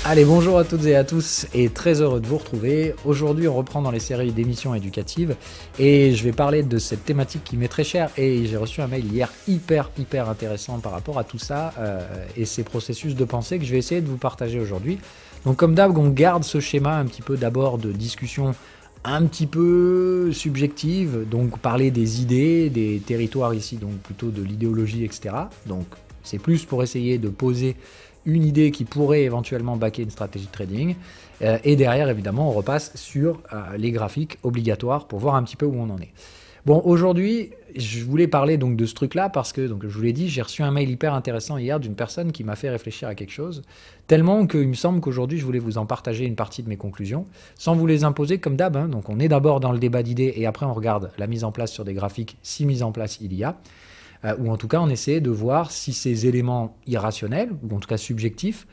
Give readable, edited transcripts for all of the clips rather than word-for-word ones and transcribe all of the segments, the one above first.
Allez, bonjour à toutes et à tous et très heureux de vous retrouver. Aujourd'hui, on reprend dans les séries d'émissions éducatives et je vais parler de cette thématique qui m'est très chère et j'ai reçu un mail hier hyper intéressant par rapport à tout ça et ces processus de pensée que je vais essayer de vous partager aujourd'hui. Donc comme d'hab, on garde ce schéma un petit peu d'abord de discussion un petit peu subjective, donc parler des idées, des territoires ici, donc plutôt de l'idéologie, etc. Donc c'est plus pour essayer de poser une idée qui pourrait éventuellement backer une stratégie de trading. Et derrière, évidemment, on repasse sur les graphiques obligatoires pour voir un petit peu où on en est. Bon, aujourd'hui, je voulais parler donc de ce truc-là parce que, donc, je vous l'ai dit, j'ai reçu un mail hyper intéressant hier d'une personne qui m'a fait réfléchir à quelque chose, tellement qu'il me semble qu'aujourd'hui, je voulais vous en partager une partie de mes conclusions, sans vous les imposer comme d'hab. Hein. Donc, on est d'abord dans le débat d'idées et après, on regarde la mise en place sur des graphiques, si mise en place il y a. Ou en tout cas on essaie de voir si ces éléments irrationnels, ou en tout cas subjectifs,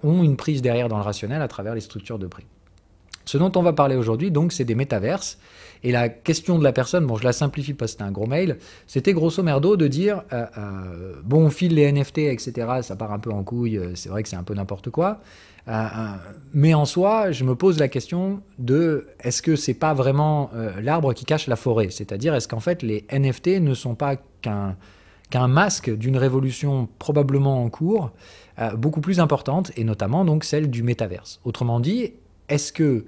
ont une prise derrière dans le rationnel à travers les structures de prix. Ce dont on va parler aujourd'hui, donc, c'est des métaverses. Et la question de la personne, bon, je la simplifie parce que c'était un gros mail, c'était grosso merdo de dire, bon, on file les NFT, etc., ça part un peu en couille, c'est vrai que c'est un peu n'importe quoi, mais en soi, je me pose la question de, est-ce que c'est pas vraiment l'arbre qui cache la forêt? C'est-à-dire, est-ce qu'en fait, les NFT ne sont pas qu'un masque d'une révolution probablement en cours, beaucoup plus importante, et notamment donc celle du métaverse. Autrement dit, est-ce que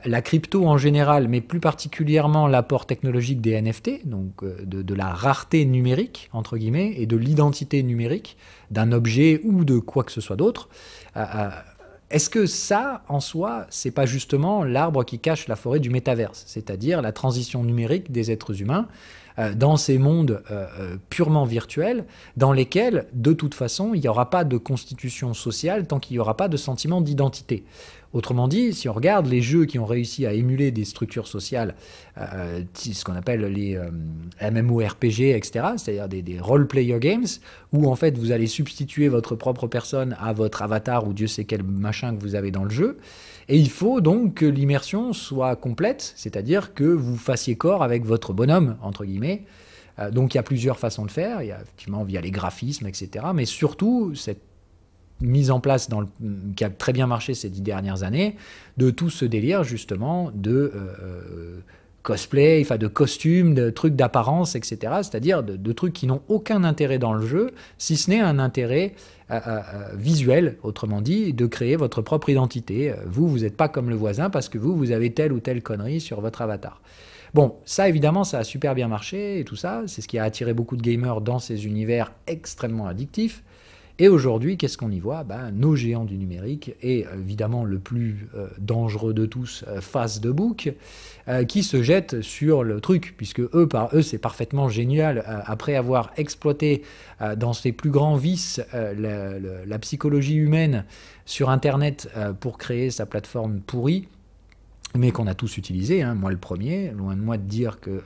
la crypto en général, mais plus particulièrement l'apport technologique des NFT, donc de la rareté numérique, entre guillemets, et de l'identité numérique d'un objet ou de quoi que ce soit d'autre, est-ce que ça, en soi, c'est pas justement l'arbre qui cache la forêt du métaverse, c'est-à-dire la transition numérique des êtres humains dans ces mondes purement virtuels, dans lesquels, de toute façon, il n'y aura pas de constitution sociale tant qu'il n'y aura pas de sentiment d'identité. Autrement dit, si on regarde les jeux qui ont réussi à émuler des structures sociales, ce qu'on appelle les MMORPG, etc., c'est-à-dire des role-player games, où en fait vous allez substituer votre propre personne à votre avatar ou Dieu sait quel machin que vous avez dans le jeu, et il faut donc que l'immersion soit complète, c'est-à-dire que vous fassiez corps avec votre bonhomme, entre guillemets. Donc il y a plusieurs façons de faire, il y a effectivement via les graphismes, etc., mais surtout cette mise en place qui a très bien marché ces 10 dernières années, de tout ce délire justement de cosplay, enfin de costumes, de trucs d'apparence, etc. C'est-à-dire de trucs qui n'ont aucun intérêt dans le jeu, si ce n'est un intérêt visuel, autrement dit, de créer votre propre identité. Vous n'êtes pas comme le voisin parce que vous avez telle ou telle connerie sur votre avatar. Bon, ça évidemment, ça a super bien marché et tout ça, c'est ce qui a attiré beaucoup de gamers dans ces univers extrêmement addictifs. Et aujourd'hui, qu'est-ce qu'on y voit? Nos géants du numérique et évidemment le plus dangereux de tous, Facebook, qui se jettent sur le truc, puisque par eux, c'est parfaitement génial. Après avoir exploité dans ses plus grands vices la psychologie humaine sur Internet pour créer sa plateforme pourrie, mais qu'on a tous utilisé, hein, moi le premier, loin de moi de dire que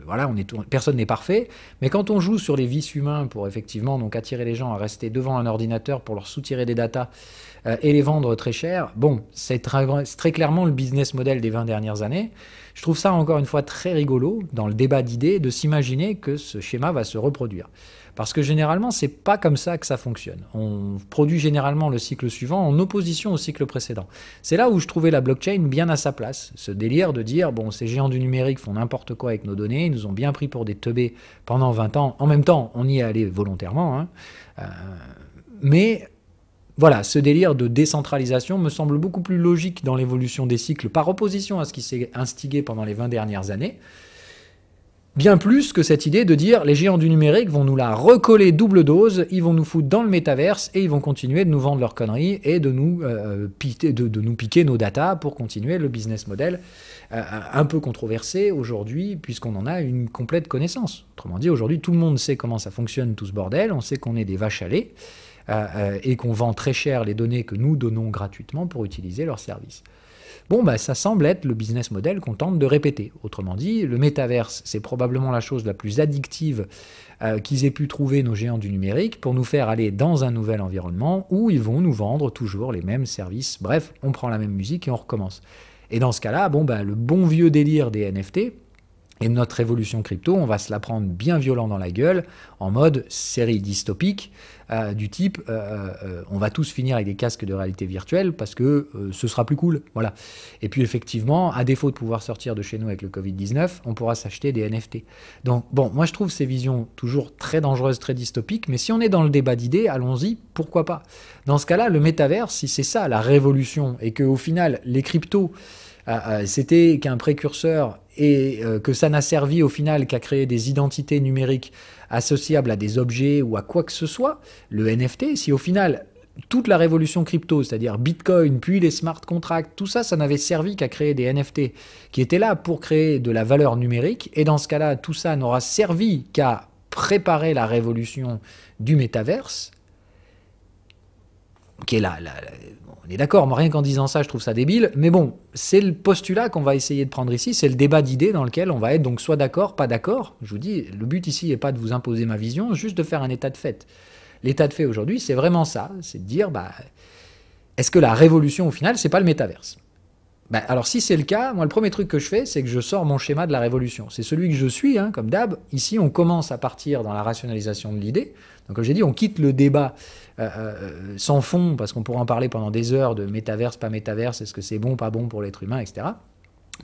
voilà, personne n'est parfait, mais quand on joue sur les vices humains pour effectivement donc attirer les gens à rester devant un ordinateur pour leur soutirer des datas et les vendre très cher, bon, c'est très clairement le business model des 20 dernières années. Je trouve ça encore une fois très rigolo dans le débat d'idées de s'imaginer que ce schéma va se reproduire. Parce que généralement, c'est pas comme ça que ça fonctionne. On produit généralement le cycle suivant en opposition au cycle précédent. C'est là où je trouvais la blockchain bien à sa place. Ce délire de dire, bon, ces géants du numérique font n'importe quoi avec nos données, ils nous ont bien pris pour des teubés pendant 20 ans. En même temps, on y est allé volontairement. Hein. Mais voilà, ce délire de décentralisation me semble beaucoup plus logique dans l'évolution des cycles par opposition à ce qui s'est instigé pendant les 20 dernières années. Bien plus que cette idée de dire les géants du numérique vont nous la recoller double dose, ils vont nous foutre dans le métaverse et ils vont continuer de nous vendre leurs conneries et de nous piquer nos datas pour continuer le business model un peu controversé aujourd'hui puisqu'on en a une complète connaissance. Autrement dit, aujourd'hui, tout le monde sait comment ça fonctionne tout ce bordel, on sait qu'on est des vaches à lait et qu'on vend très cher les données que nous donnons gratuitement pour utiliser leurs services. Bon, ça semble être le business model qu'on tente de répéter. Autrement dit, le métaverse, c'est probablement la chose la plus addictive qu'ils aient pu trouver nos géants du numérique pour nous faire aller dans un nouvel environnement où ils vont nous vendre toujours les mêmes services. Bref, on prend la même musique et on recommence. Et dans ce cas-là, le bon vieux délire des NFT, Et notre révolution crypto, on va se la prendre bien violent dans la gueule, en mode série dystopique, du type on va tous finir avec des casques de réalité virtuelle parce que ce sera plus cool. Voilà. Et puis effectivement, à défaut de pouvoir sortir de chez nous avec le Covid-19, on pourra s'acheter des NFT. Donc bon, moi je trouve ces visions toujours très dangereuses, très dystopiques, mais si on est dans le débat d'idées, allons-y, pourquoi pas. Dans ce cas-là, le métavers, si c'est ça la révolution, et qu'au final, les cryptos, c'était qu'un précurseur et que ça n'a servi au final qu'à créer des identités numériques associables à des objets ou à quoi que ce soit, le NFT, si au final toute la révolution crypto, c'est-à-dire Bitcoin, puis les smart contracts, tout ça, ça n'avait servi qu'à créer des NFT qui étaient là pour créer de la valeur numérique, et dans ce cas-là, tout ça n'aura servi qu'à préparer la révolution du métaverse, qui est là, on est d'accord, moi rien qu'en disant ça, je trouve ça débile, mais bon, c'est le postulat qu'on va essayer de prendre ici, c'est le débat d'idées dans lequel on va être donc soit d'accord, pas d'accord. Je vous dis, le but ici n'est pas de vous imposer ma vision, juste de faire un état de fait. L'état de fait aujourd'hui, c'est vraiment ça, c'est de dire, est-ce que la révolution au final, c'est pas le métaverse? Alors si c'est le cas, moi le premier truc que je fais, c'est que je sors mon schéma de la révolution. C'est celui que je suis, comme d'hab. Ici, on commence à partir dans la rationalisation de l'idée. Donc comme j'ai dit, on quitte le débat sans fond, parce qu'on pourra en parler pendant des heures de métaverse, pas métaverse, est-ce que c'est bon, pas bon pour l'être humain, etc.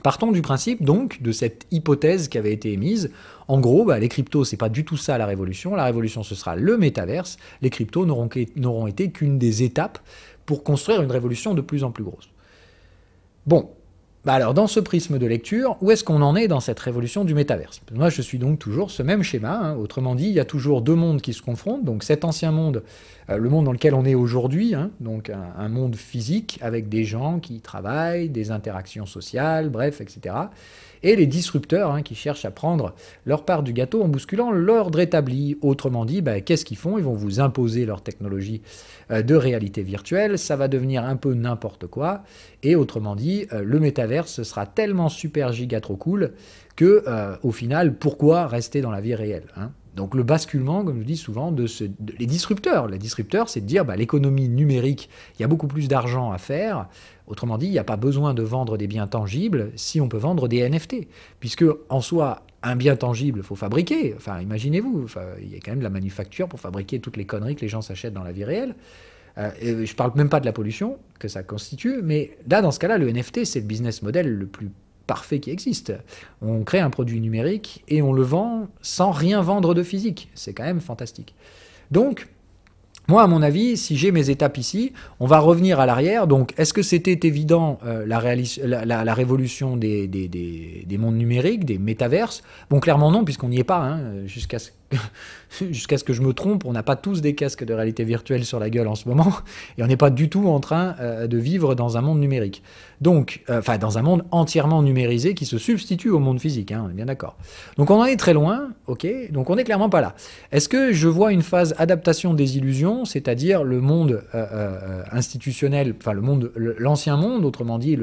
Partons du principe, donc, de cette hypothèse qui avait été émise. En gros, les cryptos, c'est pas du tout ça la révolution. La révolution, ce sera le métaverse. Les cryptos n'auront été qu'une des étapes pour construire une révolution de plus en plus grosse. Bon, alors dans ce prisme de lecture, où est-ce qu'on en est dans cette révolution du métaverse? Moi, je suis donc toujours ce même schéma. Autrement dit, il y a toujours deux mondes qui se confrontent. Donc cet ancien monde, le monde dans lequel on est aujourd'hui, donc un monde physique avec des gens qui travaillent, des interactions sociales, bref, etc. Et les disrupteurs qui cherchent à prendre leur part du gâteau en bousculant l'ordre établi. Autrement dit, qu'est-ce qu'ils font? Ils vont vous imposer leur technologie de réalité virtuelle, ça va devenir un peu n'importe quoi, et autrement dit, le métaverse, ce sera tellement super giga trop cool que, au final, pourquoi rester dans la vie réelle, Donc le basculement, comme je dis souvent, les disrupteurs. Les disrupteurs, c'est de dire, l'économie numérique, il y a beaucoup plus d'argent à faire. Autrement dit, il n'y a pas besoin de vendre des biens tangibles si on peut vendre des NFT. Puisque, en soi, un bien tangible, il faut fabriquer. Enfin, imaginez-vous, il y a quand même de la manufacture pour fabriquer toutes les conneries que les gens s'achètent dans la vie réelle. Et je ne parle même pas de la pollution que ça constitue, mais là, dans ce cas-là, le NFT, c'est le business model le plus parfait qui existe. On crée un produit numérique et on le vend sans rien vendre de physique. C'est quand même fantastique. Donc, moi, à mon avis, si j'ai mes étapes ici, on va revenir à l'arrière. Donc, est-ce que c'était évident la révolution des mondes numériques, des métaverses? Bon, clairement non, puisqu'on n'y est pas. Jusqu'à ce que je me trompe, on n'a pas tous des casques de réalité virtuelle sur la gueule en ce moment, et on n'est pas du tout en train de vivre dans un monde numérique. Donc, dans un monde entièrement numérisé qui se substitue au monde physique, on est bien d'accord. Donc on en est très loin, ok, donc on n'est clairement pas là. Est-ce que je vois une phase adaptation des illusions, c'est-à-dire le monde institutionnel, l'ancien monde, autrement dit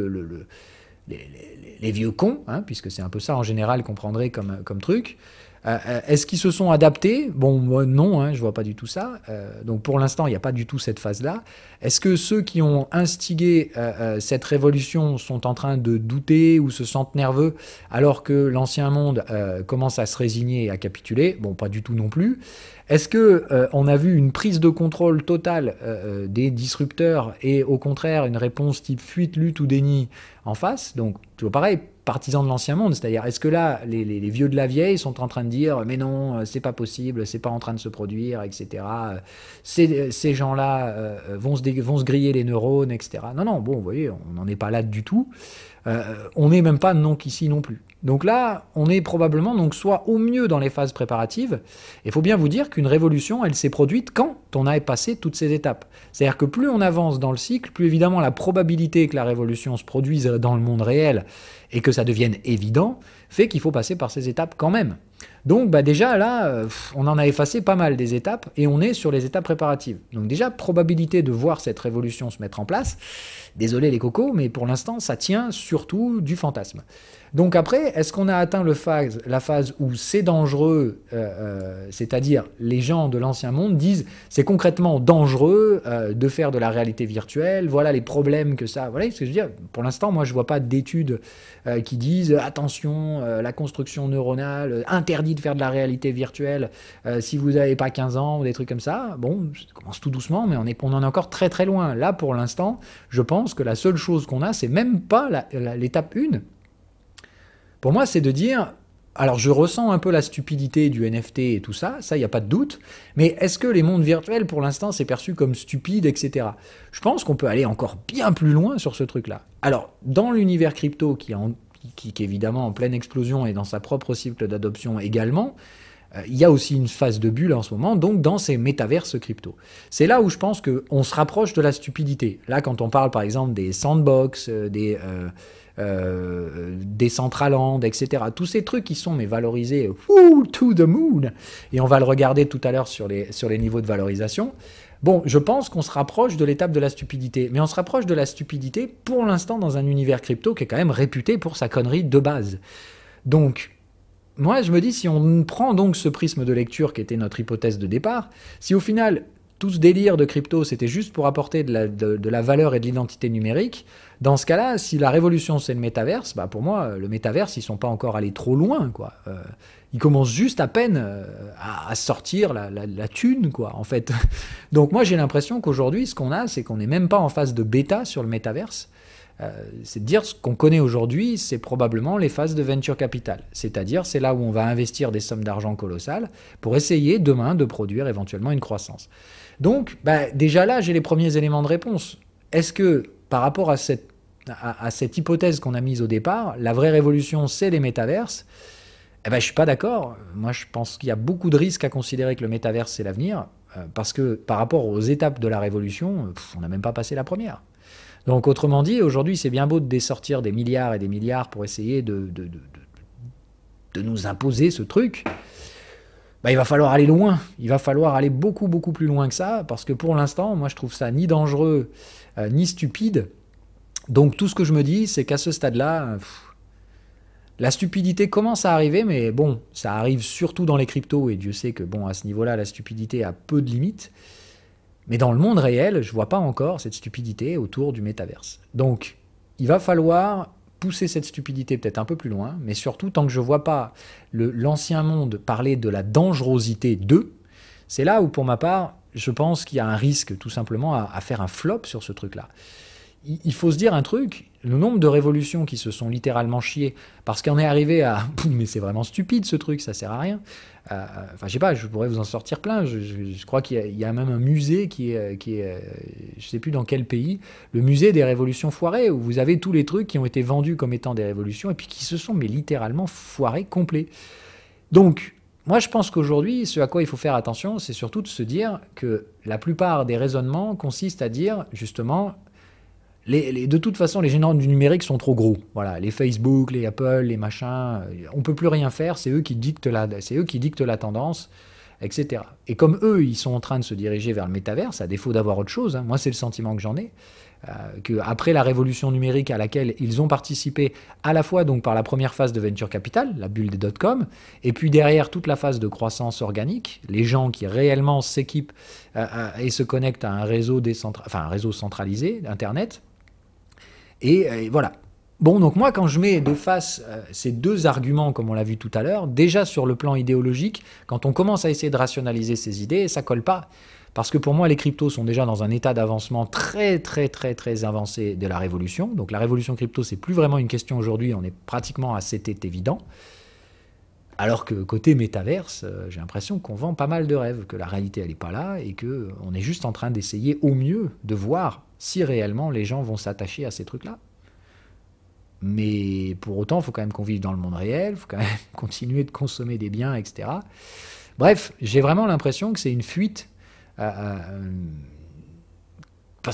les vieux cons, puisque c'est un peu ça en général qu'on prendrait comme truc. Est-ce qu'ils se sont adaptés? Bon, moi, non, je vois pas du tout ça. Donc pour l'instant, il n'y a pas du tout cette phase-là. Est-ce que ceux qui ont instigé cette révolution sont en train de douter ou se sentent nerveux alors que l'ancien monde commence à se résigner et à capituler? Bon, pas du tout non plus. Est-ce que on a vu une prise de contrôle totale des disrupteurs et au contraire une réponse type fuite, lutte ou déni en face? Donc toujours pareil, partisans de l'ancien monde, c'est-à-dire est-ce que là les vieux de la vieille sont en train de dire mais non, c'est pas possible, c'est pas en train de se produire, etc. Ces gens-là vont se griller les neurones, etc. Non, bon, vous voyez, on n'en est pas là du tout. On n'est même pas ici non plus. Donc là, on est probablement soit au mieux dans les phases préparatives. Il faut bien vous dire qu'une révolution, elle s'est produite quand on a passé toutes ces étapes. C'est-à-dire que plus on avance dans le cycle, plus évidemment la probabilité que la révolution se produise dans le monde réel et que ça devienne évident, fait qu'il faut passer par ces étapes quand même. Donc bah déjà là, on en a effacé pas mal des étapes et on est sur les étapes préparatives. Donc déjà, probabilité de voir cette révolution se mettre en place. Désolé les cocos, mais pour l'instant, ça tient surtout du fantasme. Donc après, est-ce qu'on a atteint la phase où c'est dangereux, c'est-à-dire les gens de l'ancien monde disent c'est concrètement dangereux de faire de la réalité virtuelle, voilà les problèmes que ça... Voilà ce que je veux dire. Pour l'instant, moi, je vois pas d'études qui disent attention, la construction neuronale, interdit de faire de la réalité virtuelle si vous n'avez pas 15 ans ou des trucs comme ça. Bon, ça commence tout doucement, mais on en est encore très très loin. Là, pour l'instant, je pense que la seule chose qu'on a, c'est même pas l'étape 1. Pour moi, c'est de dire, alors je ressens un peu la stupidité du NFT et tout ça, il n'y a pas de doute, mais est-ce que les mondes virtuels, pour l'instant, c'est perçu comme stupide, etc. Je pense qu'on peut aller encore bien plus loin sur ce truc-là. Alors, dans l'univers crypto, qui est évidemment en pleine explosion et dans sa propre cycle d'adoption également, il y a aussi une phase de bulle en ce moment, donc dans ces métaverses crypto. C'est là où je pense qu'on se rapproche de la stupidité. Là, quand on parle par exemple des sandbox, des Decentraland, etc. Tous ces trucs qui sont valorisés to the moon, et on va le regarder tout à l'heure sur les niveaux de valorisation. Bon, je pense qu'on se rapproche de l'étape de la stupidité, mais on se rapproche de la stupidité pour l'instant dans un univers crypto qui est quand même réputé pour sa connerie de base. Donc, moi je me dis, si on prend donc ce prisme de lecture qui était notre hypothèse de départ, si au final tout ce délire de crypto, c'était juste pour apporter de la valeur et de l'identité numérique, dans ce cas-là, si la révolution, c'est le métaverse, bah pour moi, le métaverse, ils sont pas encore allés trop loin, quoi. Ils commencent juste à peine à sortir la thune, quoi, en fait. Donc moi, j'ai l'impression qu'aujourd'hui, ce qu'on a, c'est qu'on n'est même pas en phase de bêta sur le métaverse. C'est de dire ce qu'on connaît aujourd'hui, c'est probablement les phases de venture capital. C'est-à-dire, c'est là où on va investir des sommes d'argent colossales pour essayer demain de produire éventuellement une croissance. Donc, bah, déjà là, j'ai les premiers éléments de réponse. Est-ce que, par rapport à cette hypothèse qu'on a mise au départ, la vraie révolution, c'est les métaverses? Eh ben, je suis pas d'accord. Moi, je pense qu'il y a beaucoup de risques à considérer que le métaverse, c'est l'avenir, parce que par rapport aux étapes de la révolution, on n'a même pas passé la première. Donc, autrement dit, aujourd'hui, c'est bien beau de sortir des milliards et des milliards pour essayer de nous imposer ce truc. Bah, il va falloir aller loin. Il va falloir aller beaucoup, beaucoup plus loin que ça, parce que pour l'instant, moi, je trouve ça ni dangereux, ni stupide. Donc, tout ce que je me dis, c'est qu'à ce stade-là, la stupidité commence à arriver, mais bon, ça arrive surtout dans les cryptos, et Dieu sait que, bon, à ce niveau-là, la stupidité a peu de limites. Mais dans le monde réel, je ne vois pas encore cette stupidité autour du métaverse. Donc, il va falloir pousser cette stupidité peut-être un peu plus loin, mais surtout, tant que je ne vois pas l'ancien monde parler de la dangerosité d'eux, c'est là où, pour ma part, je pense qu'il y a un risque, tout simplement, à faire un flop sur ce truc-là. Il faut se dire un truc, le nombre de révolutions qui se sont littéralement chiées, parce qu'on est arrivé à... Mais c'est vraiment stupide ce truc, ça sert à rien. Enfin, je sais pas, je pourrais vous en sortir plein. Je crois qu'il y a même un musée qui est je sais plus dans quel pays, le musée des révolutions foirées, où vous avez tous les trucs qui ont été vendus comme étant des révolutions, et puis qui se sont littéralement foirés complets. Donc, moi je pense qu'aujourd'hui, ce à quoi il faut faire attention, c'est surtout de se dire que la plupart des raisonnements consistent à dire, justement... de toute façon, les géants du numérique sont trop gros. Voilà, les Facebook, les Apple, les machins, on peut plus rien faire. C'est eux qui dictent la tendance, etc. Et comme eux, ils sont en train de se diriger vers le métaverse, à défaut d'avoir autre chose, moi c'est le sentiment que j'en ai, qu'après la révolution numérique à laquelle ils ont participé, à la fois donc par la première phase de venture capital, la bulle des dot-com, et puis derrière toute la phase de croissance organique, les gens qui réellement s'équipent et se connectent à un réseau un réseau centralisé d'Internet. Et voilà. Bon, donc moi, quand je mets de face ces deux arguments, comme on l'a vu tout à l'heure, déjà sur le plan idéologique, quand on commence à essayer de rationaliser ces idées, ça colle pas. Parce que pour moi, les cryptos sont déjà dans un état d'avancement très, très, très, très avancé de la révolution. Donc la révolution crypto, c'est plus vraiment une question aujourd'hui, on est pratiquement à cet évident. Alors que côté métaverse, j'ai l'impression qu'on vend pas mal de rêves, que la réalité, elle n'est pas là, et qu'on est juste en train d'essayer au mieux de voir si réellement les gens vont s'attacher à ces trucs-là. Mais pour autant, il faut quand même qu'on vive dans le monde réel, il faut quand même continuer de consommer des biens, etc. Bref, j'ai vraiment l'impression que c'est une fuite, parce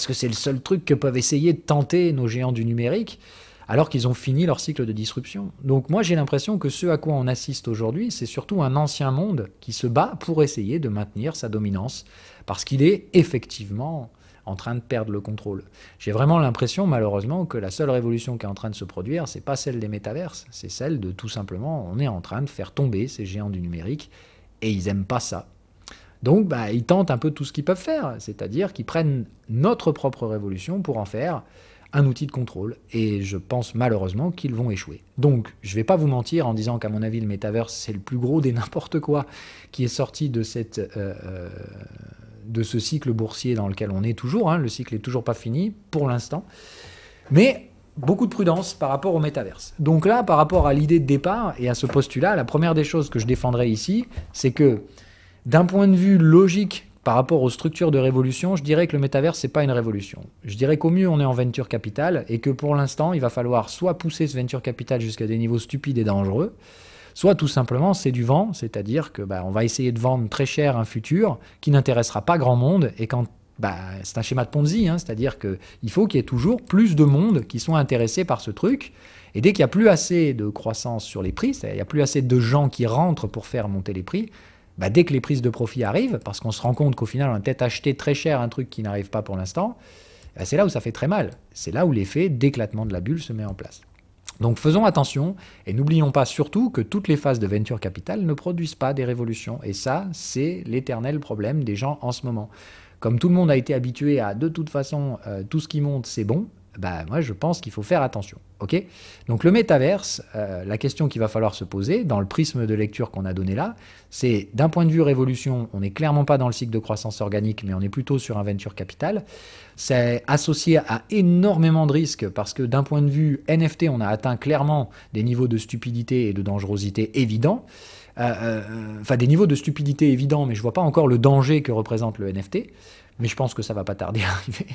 que c'est le seul truc que peuvent essayer de tenter nos géants du numérique. alors qu'ils ont fini leur cycle de disruption. Donc moi j'ai l'impression que ce à quoi on assiste aujourd'hui, c'est surtout un ancien monde qui se bat pour essayer de maintenir sa dominance, parce qu'il est effectivement en train de perdre le contrôle. J'ai vraiment l'impression, malheureusement, que la seule révolution qui est en train de se produire, c'est pas celle des métaverses, c'est celle de tout simplement, on est en train de faire tomber ces géants du numérique, et ils aiment pas ça. Donc ils tentent un peu tout ce qu'ils peuvent faire, c'est-à-dire qu'ils prennent notre propre révolution pour en faire un outil de contrôle, et je pense malheureusement qu'ils vont échouer. Donc je vais pas vous mentir en disant qu'à mon avis le métaverse c'est le plus gros des n'importe quoi qui est sorti de ce cycle boursier dans lequel on est toujours, le cycle est toujours pas fini pour l'instant, mais beaucoup de prudence par rapport au métaverse. Donc là, par rapport à l'idée de départ et à ce postulat, la première des choses que je défendrai ici, c'est que d'un point de vue logique par rapport aux structures de révolution, je dirais que le métaverse, c'est pas une révolution. Je dirais qu'au mieux, on est en venture capital et que pour l'instant, il va falloir soit pousser ce venture capital jusqu'à des niveaux stupides et dangereux, soit tout simplement c'est du vent, c'est-à-dire que on va essayer de vendre très cher un futur qui n'intéressera pas grand monde, et quand c'est un schéma de Ponzi, c'est-à-dire qu'il faut qu'il y ait toujours plus de monde qui sont intéressés par ce truc, et dès qu'il n'y a plus assez de croissance sur les prix, c'est-à-dire qu'il n'y a plus assez de gens qui rentrent pour faire monter les prix, dès que les prises de profit arrivent, parce qu'on se rend compte qu'au final on a peut-être acheté très cher un truc qui n'arrive pas pour l'instant, c'est là où ça fait très mal, c'est là où l'effet d'éclatement de la bulle se met en place. Donc faisons attention, et n'oublions pas surtout que toutes les phases de venture capital ne produisent pas des révolutions. Et ça, c'est l'éternel problème des gens en ce moment. Comme tout le monde a été habitué à, de toute façon, tout ce qui monte, c'est bon, moi je pense qu'il faut faire attention. Okay, donc le métaverse, la question qu'il va falloir se poser, dans le prisme de lecture qu'on a donné là, c'est d'un point de vue révolution, on n'est clairement pas dans le cycle de croissance organique, mais on est plutôt sur un venture capital. C'est associé à énormément de risques, parce que d'un point de vue NFT, on a atteint clairement des niveaux de stupidité et de dangerosité évidents. Des niveaux de stupidité évidents, mais je ne vois pas encore le danger que représente le NFT, mais je pense que ça ne va pas tarder à arriver.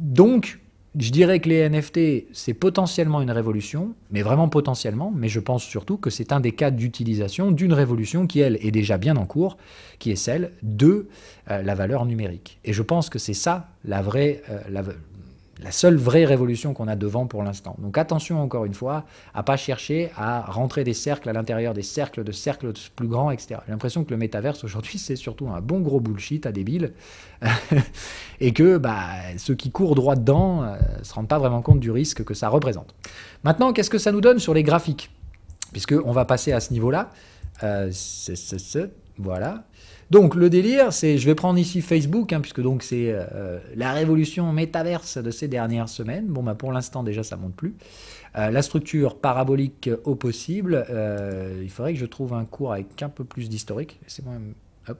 Donc, je dirais que les NFT, c'est potentiellement une révolution, mais vraiment potentiellement, mais je pense surtout que c'est un des cas d'utilisation d'une révolution qui, elle, est déjà bien en cours, qui est celle de la valeur numérique. Et je pense que c'est ça la seule vraie révolution qu'on a devant pour l'instant. Donc attention encore une fois à pas chercher à rentrer des cercles à l'intérieur des cercles plus grands, etc. J'ai l'impression que le métaverse aujourd'hui c'est surtout un bon gros bullshit à débile et que ceux qui courent droit dedans se rendent pas vraiment compte du risque que ça représente. Maintenant, qu'est-ce que ça nous donne sur les graphiques? Puisqu'on va passer à ce niveau-là. Voilà. Donc le délire, c'est, je vais prendre ici Facebook, puisque donc c'est la révolution métaverse de ces dernières semaines. Bon, pour l'instant déjà ça monte plus. La structure parabolique au possible. Il faudrait que je trouve un cours avec un peu plus d'historique. Laissez-moi, hop.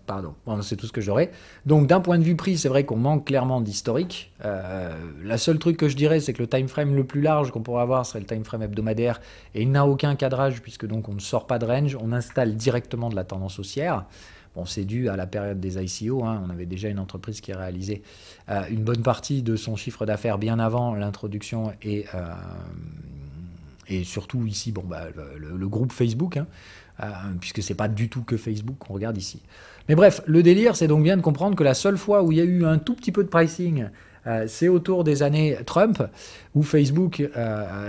Pardon, bon, c'est tout ce que j'aurais. Donc d'un point de vue prix, c'est vrai qu'on manque clairement d'historique. La seule truc que je dirais, c'est que le time frame le plus large qu'on pourrait avoir serait le time frame hebdomadaire, et il n'a aucun cadrage puisque donc on ne sort pas de range, on installe directement de la tendance haussière. Bon, c'est dû à la période des ICO, on avait déjà une entreprise qui a réalisé une bonne partie de son chiffre d'affaires bien avant l'introduction et surtout ici, le groupe Facebook, puisque c'est pas du tout que Facebook qu'on regarde ici. Mais bref, le délire, c'est donc bien de comprendre que la seule fois où il y a eu un tout petit peu de pricing, c'est autour des années Trump, où Facebook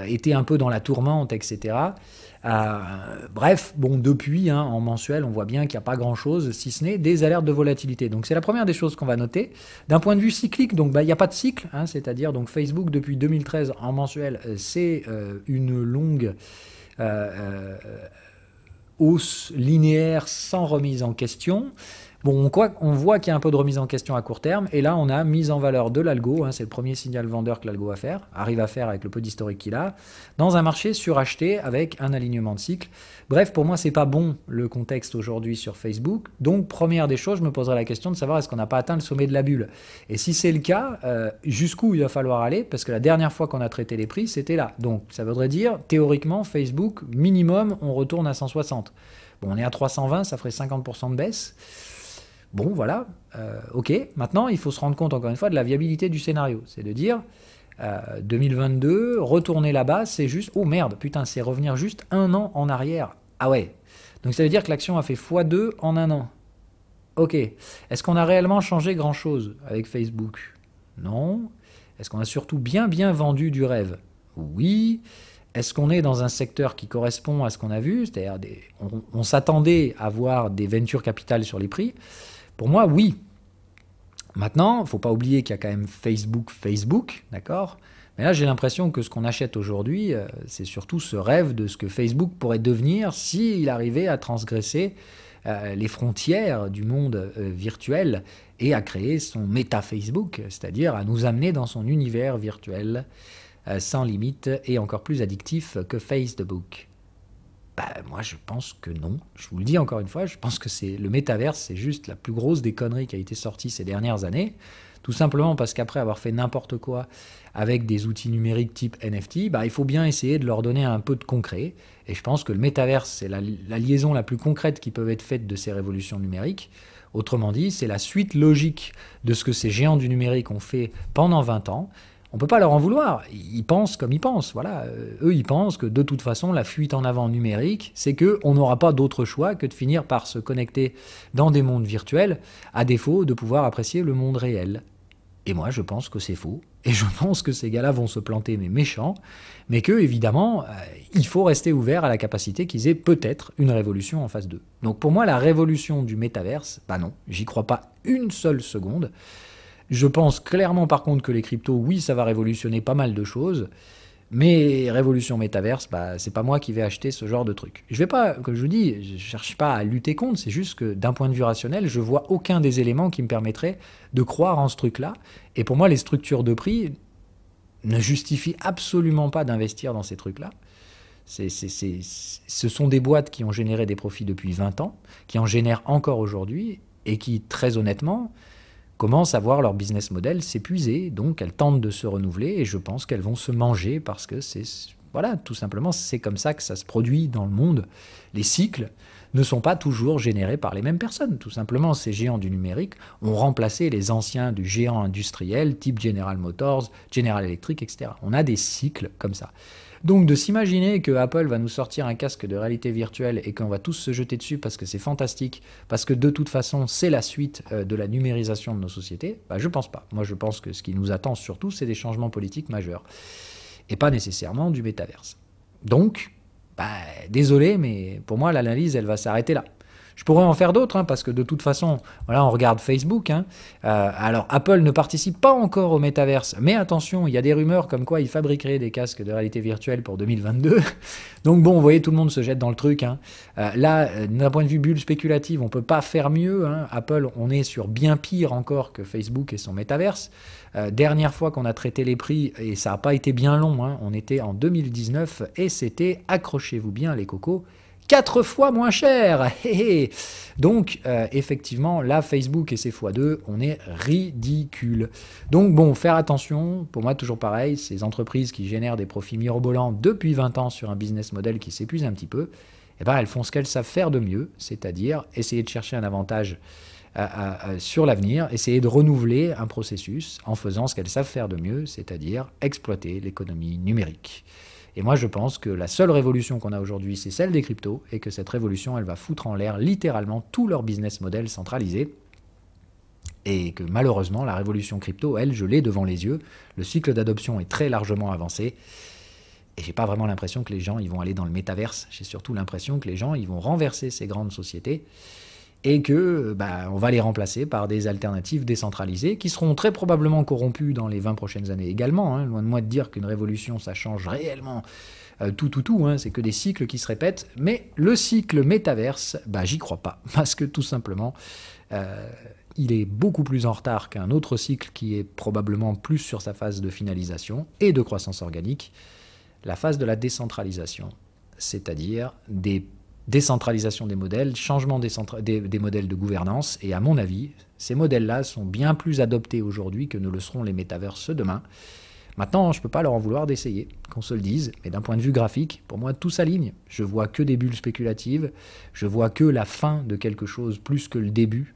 était un peu dans la tourmente, etc. Bref, depuis, en mensuel, on voit bien qu'il n'y a pas grand-chose, si ce n'est des alertes de volatilité. Donc c'est la première des choses qu'on va noter. D'un point de vue cyclique, donc il n'y a pas de cycle, c'est-à-dire donc Facebook depuis 2013 en mensuel, c'est une longue hausse linéaire sans remise en question. Bon, on voit qu'il y a un peu de remise en question à court terme, et là on a mise en valeur de l'algo, c'est le premier signal vendeur que l'algo arrive à faire avec le peu d'historique qu'il a, dans un marché suracheté avec un alignement de cycle. Bref, pour moi c'est pas bon le contexte aujourd'hui sur Facebook, donc première des choses, je me poserai la question de savoir est-ce qu'on n'a pas atteint le sommet de la bulle. Et si c'est le cas, jusqu'où il va falloir aller, parce que la dernière fois qu'on a traité les prix, c'était là. Donc ça voudrait dire, théoriquement, Facebook, minimum, on retourne à 160. Bon, on est à 320, ça ferait 50% de baisse. Bon, voilà, ok. Maintenant, il faut se rendre compte, encore une fois, de la viabilité du scénario. C'est de dire, 2022, retourner là-bas, c'est juste... Oh merde, putain, c'est revenir juste un an en arrière. Ah ouais. Donc ça veut dire que l'action a fait x2 en un an. Ok. Est-ce qu'on a réellement changé grand-chose avec Facebook? Non. Est-ce qu'on a surtout bien vendu du rêve? Oui. Est-ce qu'on est dans un secteur qui correspond à ce qu'on a vu? C'est-à-dire, on s'attendait à voir des venture capital sur les prix. Pour moi, oui. Maintenant, il ne faut pas oublier qu'il y a quand même Facebook, d'accord? Mais là, j'ai l'impression que ce qu'on achète aujourd'hui, c'est surtout ce rêve de ce que Facebook pourrait devenir s'il arrivait à transgresser les frontières du monde virtuel et à créer son méta-Facebook, c'est-à-dire à nous amener dans son univers virtuel sans limite et encore plus addictif que Facebook. Bah, moi, je pense que non. Je vous le dis encore une fois, je pense que le métaverse, c'est juste la plus grosse des conneries qui a été sortie ces dernières années. Tout simplement parce qu'après avoir fait n'importe quoi avec des outils numériques type NFT, bah, il faut bien essayer de leur donner un peu de concret. Et je pense que le métaverse, c'est la liaison la plus concrète qui peut être faite de ces révolutions numériques. Autrement dit, c'est la suite logique de ce que ces géants du numérique ont fait pendant 20 ans. On ne peut pas leur en vouloir. Ils pensent comme ils pensent. Voilà. Eux, ils pensent que de toute façon, la fuite en avant numérique, c'est qu'on n'aura pas d'autre choix que de finir par se connecter dans des mondes virtuels, à défaut de pouvoir apprécier le monde réel. Et moi, je pense que c'est faux. Et je pense que ces gars-là vont se planter, mais méchants. Mais que, évidemment, il faut rester ouvert à la capacité qu'ils aient peut-être une révolution en face d'eux. Donc pour moi, la révolution du métaverse, bah non, j'y crois pas une seule seconde. Je pense clairement par contre que les cryptos, oui, ça va révolutionner pas mal de choses, mais révolution métaverse, bah, c'est pas moi qui vais acheter ce genre de truc. Je vais pas, comme je vous dis, je cherche pas à lutter contre, c'est juste que d'un point de vue rationnel, je vois aucun des éléments qui me permettraient de croire en ce truc-là. Et pour moi, les structures de prix ne justifient absolument pas d'investir dans ces trucs-là. Ce sont des boîtes qui ont généré des profits depuis 20 ans, qui en génèrent encore aujourd'hui, et qui, très honnêtement, commencent à voir leur business model s'épuiser, donc elles tentent de se renouveler, et je pense qu'elles vont se manger parce que voilà, tout simplement, c'est comme ça que ça se produit dans le monde. Les cycles ne sont pas toujours générés par les mêmes personnes. Tout simplement, ces géants du numérique ont remplacé les anciens du géant industriel, type General Motors, General Electric, etc. On a des cycles comme ça. Donc de s'imaginer que Apple va nous sortir un casque de réalité virtuelle et qu'on va tous se jeter dessus parce que c'est fantastique, parce que de toute façon c'est la suite de la numérisation de nos sociétés, bah, je pense pas. Moi je pense que ce qui nous attend surtout c'est des changements politiques majeurs et pas nécessairement du métaverse. Donc, bah, désolé, mais pour moi l'analyse elle va s'arrêter là. Je pourrais en faire d'autres, hein, parce que de toute façon, voilà, on regarde Facebook. Hein. Alors, Apple ne participe pas encore au métaverse, mais attention, il y a des rumeurs comme quoi il fabriquerait des casques de réalité virtuelle pour 2022. Donc bon, vous voyez, tout le monde se jette dans le truc. Hein. Là, d'un point de vue bulle spéculative, on ne peut pas faire mieux. Hein. Apple, on est sur bien pire encore que Facebook et son métaverse. Dernière fois qu'on a traité les prix, et ça n'a pas été bien long, hein, on était en 2019, et c'était, accrochez-vous bien les cocos, 4 fois moins cher. Donc, effectivement, là, Facebook et ses x2, on est ridicule. Donc, bon, faire attention. Pour moi, toujours pareil, ces entreprises qui génèrent des profits mirobolants depuis 20 ans sur un business model qui s'épuise un petit peu, eh ben, elles font ce qu'elles savent faire de mieux, c'est-à-dire essayer de chercher un avantage sur l'avenir, essayer de renouveler un processus en faisant ce qu'elles savent faire de mieux, c'est-à-dire exploiter l'économie numérique. Et moi, je pense que la seule révolution qu'on a aujourd'hui, c'est celle des cryptos, et que cette révolution, elle va foutre en l'air littéralement tout leur business model centralisé, et que malheureusement, la révolution crypto, elle, je l'ai devant les yeux. Le cycle d'adoption est très largement avancé, et j'ai pas vraiment l'impression que les gens ils vont aller dans le métaverse. J'ai surtout l'impression que les gens ils vont renverser ces grandes sociétés, et que on va les remplacer par des alternatives décentralisées qui seront très probablement corrompues dans les 20 prochaines années également. Hein. Loin de moi de dire qu'une révolution, ça change réellement tout. Hein. C'est que des cycles qui se répètent. Mais le cycle métaverse, j'y crois pas. Parce que tout simplement, il est beaucoup plus en retard qu'un autre cycle qui est probablement plus sur sa phase de finalisation et de croissance organique, la phase de la décentralisation, c'est-à-dire des décentralisation des modèles, changement des modèles de gouvernance, et à mon avis, ces modèles-là sont bien plus adoptés aujourd'hui que ne le seront les métaverses demain. Maintenant, je ne peux pas leur en vouloir d'essayer, qu'on se le dise, mais d'un point de vue graphique, pour moi, tout s'aligne. Je vois que des bulles spéculatives, je vois que la fin de quelque chose plus que le début,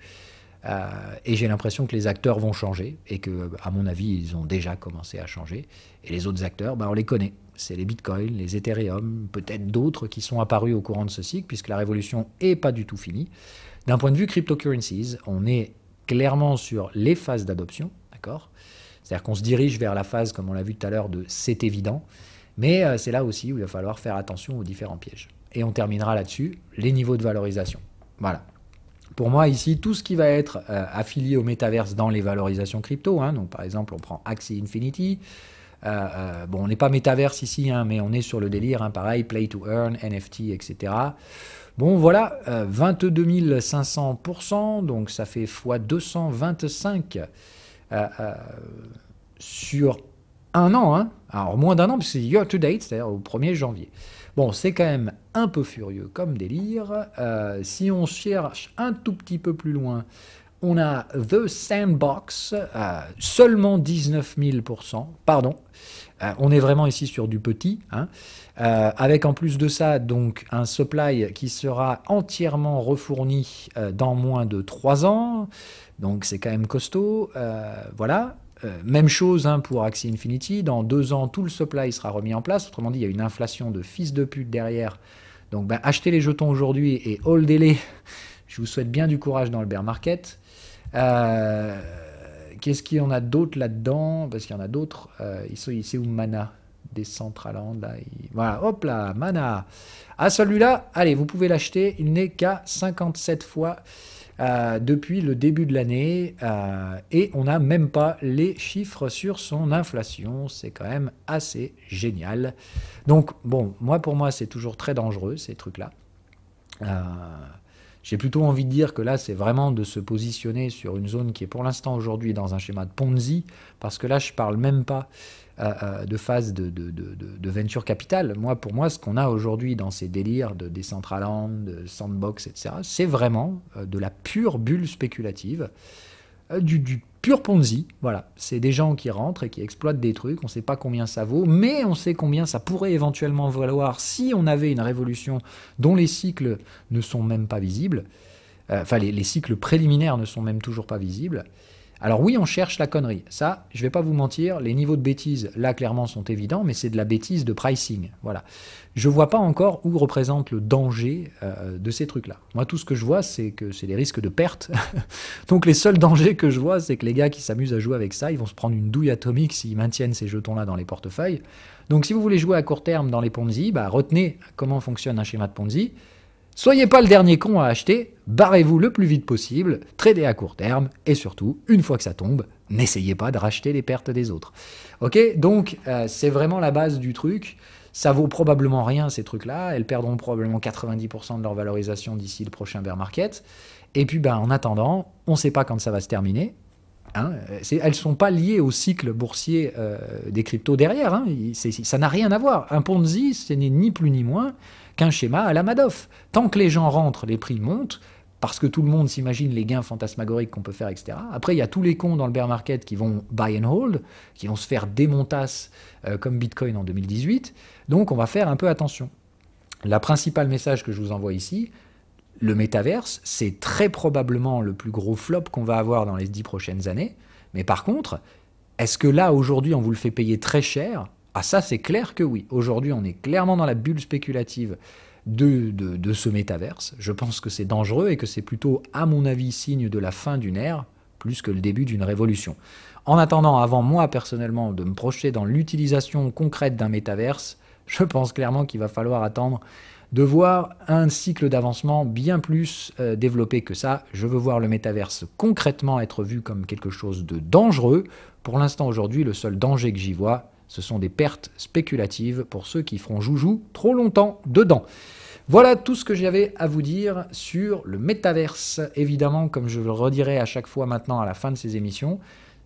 et j'ai l'impression que les acteurs vont changer, et que, à mon avis, ils ont déjà commencé à changer, et les autres acteurs, on les connaît. C'est les bitcoins, les Ethereum, peut-être d'autres qui sont apparus au courant de ce cycle, puisque la révolution n'est pas du tout finie. D'un point de vue cryptocurrencies, on est clairement sur les phases d'adoption, d'accord ? C'est-à-dire qu'on se dirige vers la phase, comme on l'a vu tout à l'heure, de c'est évident. Mais c'est là aussi où il va falloir faire attention aux différents pièges. Et on terminera là-dessus, les niveaux de valorisation. Voilà. Pour moi, ici, tout ce qui va être affilié au métaverse dans les valorisations crypto, hein, donc par exemple, on prend Axie Infinity. Bon, on n'est pas métaverse ici, hein, mais on est sur le délire, hein, pareil, Play to Earn, NFT, etc. Bon, voilà, 22 500%, donc ça fait x 225 sur un an. Hein. Alors, moins d'un an, parce que c'est year to date, c'est-à-dire au 1er janvier. Bon, c'est quand même un peu furieux comme délire. Si on cherche un tout petit peu plus loin, on a The Sandbox, seulement 19 000%, pardon. On est vraiment ici sur du petit, hein. Avec en plus de ça, donc, un supply qui sera entièrement refourni dans moins de 3 ans. Donc, c'est quand même costaud. Voilà. Même chose, hein, pour Axie Infinity. Dans 2 ans, tout le supply sera remis en place. Autrement dit, il y a une inflation de fils de pute derrière. Donc, ben, achetez les jetons aujourd'hui et holdez-les. Je vous souhaite bien du courage dans le bear market. Qu'est-ce qu'il y en a d'autre là-dedans? Parce qu'il y en a d'autres. C'est où Mana? Decentraland, là. Voilà, hop là, Mana. Ah, celui-là, allez, vous pouvez l'acheter. Il n'est qu'à 57 fois depuis le début de l'année. Et on n'a même pas les chiffres sur son inflation. C'est quand même assez génial. Donc, bon, pour moi, c'est toujours très dangereux, ces trucs-là. J'ai plutôt envie de dire que là, c'est vraiment de se positionner sur une zone qui est pour l'instant aujourd'hui dans un schéma de Ponzi, parce que là, je ne parle même pas de phase de venture capital. Pour moi, ce qu'on a aujourd'hui dans ces délires de Decentraland, de Sandbox, etc., c'est vraiment de la pure bulle spéculative, du pur Ponzi. Voilà, c'est des gens qui rentrent et qui exploitent des trucs, on ne sait pas combien ça vaut, mais on sait combien ça pourrait éventuellement valoir si on avait une révolution dont les cycles ne sont même pas visibles, enfin les cycles préliminaires ne sont même toujours pas visibles. Alors oui, on cherche la connerie. Ça, je ne vais pas vous mentir, les niveaux de bêtises, là, clairement, sont évidents, mais c'est de la bêtise de pricing. Voilà. Je ne vois pas encore où représente le danger de ces trucs-là. Moi, tout ce que je vois, c'est que c'est des risques de perte. Donc, les seuls dangers que je vois, c'est que les gars qui s'amusent à jouer avec ça, ils vont se prendre une douille atomique s'ils maintiennent ces jetons-là dans les portefeuilles. Donc, si vous voulez jouer à court terme dans les Ponzi, retenez comment fonctionne un schéma de Ponzi. Soyez pas le dernier con à acheter, barrez-vous le plus vite possible, tradez à court terme, et surtout, une fois que ça tombe, n'essayez pas de racheter les pertes des autres. Ok, donc c'est vraiment la base du truc. Ça vaut probablement rien ces trucs-là, elles perdront probablement 90% de leur valorisation d'ici le prochain bear market. Et puis en attendant, on ne sait pas quand ça va se terminer. Hein, elles ne sont pas liées au cycle boursier des cryptos derrière. Hein, ça n'a rien à voir. Un Ponzi, ce n'est ni plus ni moins qu'un schéma à la Madoff. Tant que les gens rentrent, les prix montent, parce que tout le monde s'imagine les gains fantasmagoriques qu'on peut faire, etc. Après, il y a tous les cons dans le bear market qui vont buy and hold, qui vont se faire démontasse comme Bitcoin en 2018. Donc, on va faire un peu attention. La principale message que je vous envoie ici, le métaverse, c'est très probablement le plus gros flop qu'on va avoir dans les 10 prochaines années. Mais par contre, est-ce que là, aujourd'hui, on vous le fait payer très cher? Ah, ça, c'est clair que oui. Aujourd'hui, on est clairement dans la bulle spéculative de ce métaverse. Je pense que c'est dangereux et que c'est plutôt, à mon avis, signe de la fin d'une ère, plus que le début d'une révolution. En attendant, avant moi, personnellement, de me projeter dans l'utilisation concrète d'un métaverse, je pense clairement qu'il va falloir attendre de voir un cycle d'avancement bien plus développé que ça. Je veux voir le métaverse concrètement être vu comme quelque chose de dangereux. Pour l'instant, aujourd'hui, le seul danger que j'y vois, ce sont des pertes spéculatives pour ceux qui feront joujou trop longtemps dedans. Voilà tout ce que j'avais à vous dire sur le métaverse. Évidemment, comme je le redirai à chaque fois maintenant à la fin de ces émissions,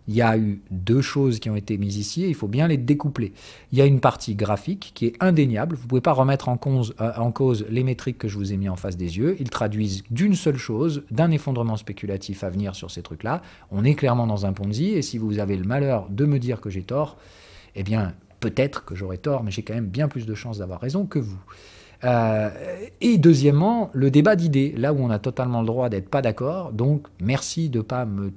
il y a eu 2 choses qui ont été mises ici et il faut bien les découpler. Il y a une partie graphique qui est indéniable. Vous ne pouvez pas remettre en cause les métriques que je vous ai mis en face des yeux. Ils traduisent d'une seule chose, d'un effondrement spéculatif à venir sur ces trucs-là. On est clairement dans un Ponzi et si vous avez le malheur de me dire que j'ai tort, eh bien, peut-être que j'aurai tort, mais j'ai quand même bien plus de chances d'avoir raison que vous. Et deuxièmement, le débat d'idées, là où on a totalement le droit d'être pas d'accord. Donc, merci de ne pas me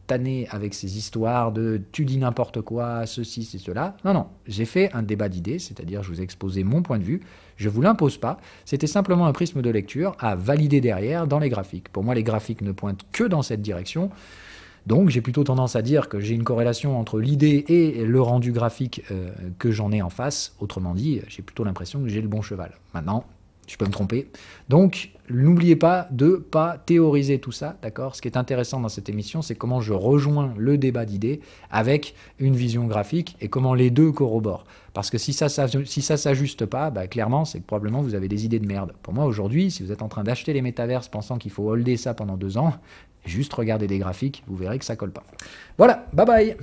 tanner avec ces histoires de « tu dis n'importe quoi, ceci, c'est cela ». Non, non, j'ai fait un débat d'idées, c'est-à-dire je vous ai exposé mon point de vue, je ne vous l'impose pas. C'était simplement un prisme de lecture à valider derrière dans les graphiques. Pour moi, les graphiques ne pointent que dans cette direction. Donc j'ai plutôt tendance à dire que j'ai une corrélation entre l'idée et le rendu graphique que j'en ai en face. Autrement dit, j'ai plutôt l'impression que j'ai le bon cheval. Maintenant, je peux me tromper. Donc, n'oubliez pas de pas théoriser tout ça, d'accord? Ce qui est intéressant dans cette émission, c'est comment je rejoins le débat d'idées avec une vision graphique et comment les deux corroborent. Parce que si ça s'ajuste pas, bah, clairement, c'est que probablement vous avez des idées de merde. Pour moi, aujourd'hui, si vous êtes en train d'acheter les métaverses pensant qu'il faut holder ça pendant 2 ans, juste regardez des graphiques, vous verrez que ça colle pas. Voilà, bye bye!